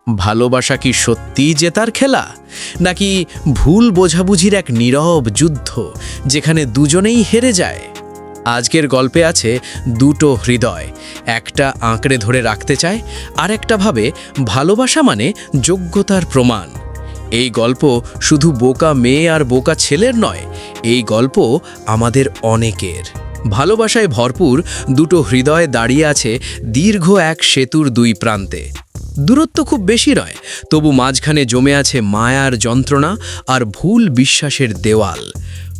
ভালোবাসা কি সত্যিই জেতার খেলা, নাকি ভুল বোঝাবুঝির এক নীরব যুদ্ধ যেখানে দুজনেই হেরে যায়? আজকের গল্পে আছে দুটো হৃদয়, একটা আঁকড়ে ধরে রাখতে চায়, আর একটা ভাবে ভালোবাসা মানে যোগ্যতার প্রমাণ। এই গল্প শুধু বোকা মেয়ে আর বোকা ছেলের নয়, এই গল্প আমাদের অনেকের। ভালোবাসায় ভরপুর দুটো হৃদয় দাঁড়িয়ে আছে দীর্ঘ এক সেতুর দুই প্রান্তে। দূরত্ব খুব বেশি নয়, তবু মাঝখানে জমে আছে মায়ার যন্ত্রণা আর ভুল বিশ্বাসের দেওয়াল।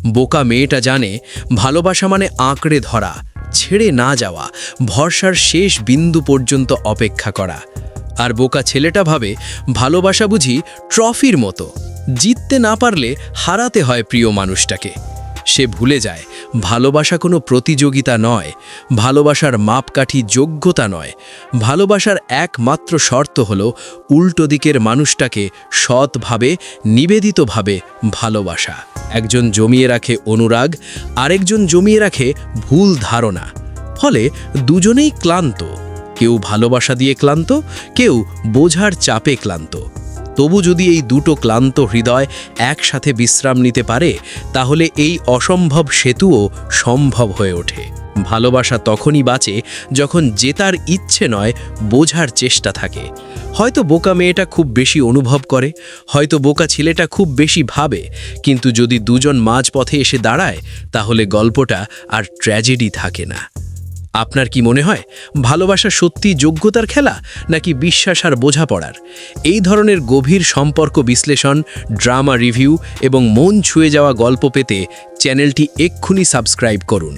বোকা মেয়েটা জানে ভালোবাসা মানে আঁকড়ে ধরা, ছেড়ে না যাওয়া, ভরসার শেষ বিন্দু পর্যন্ত অপেক্ষা করা। আর বোকা ছেলেটা ভাবে ভালোবাসা বুঝি ট্রফির মতো, জিততে না পারলে হারাতে হয় প্রিয় মানুষটাকে। সে ভুলে যায় ভালোবাসা কোনো প্রতিযোগিতা নয়, ভালোবাসার মাপকাঠি যোগ্যতা নয়। ভালোবাসার একমাত্র শর্ত হলো উল্টো দিকের মানুষটাকে সৎভাবে, নিবেদিতভাবে ভালোবাসা। একজন জমিয়ে রাখে অনুরাগ, আরেকজন জমিয়ে রাখে ভুল ধারণা। ফলে দুজনেই ক্লান্ত, কেউ ভালোবাসা দিয়ে ক্লান্ত, কেউ বোঝার চাপে ক্লান্ত। তবু যদি এই দুটো ক্লান্ত হৃদয় একসাথে বিশ্রাম নিতে পারে, তাহলে এই অসম্ভব সেতুও সম্ভব হয়ে ওঠে। ভালোবাসা তখনই বাঁচে যখন জেতার ইচ্ছে নয়, বোঝার চেষ্টা থাকে। হয়তো বোকা মেয়েটা খুব বেশি অনুভব করে, হয়তো বোকা ছেলেটা খুব বেশি ভাবে, কিন্তু যদি দুজন মাঝপথে এসে দাঁড়ায়, তাহলে গল্পটা আর ট্র্যাজেডি থাকে না। আপনার কি মনে হয় ভালোবাসা সত্যি যোগ্যতার খেলা, নাকি বিশ্বাস আর বোঝাপড়ার? এই ধরনের গভীর সম্পর্ক বিশ্লেষণ, ড্রামা রিভিউ এবং মন ছুঁয়ে যাওয়া গল্প পেতে চ্যানেলটি এক্ষুনি সাবস্ক্রাইব করুন।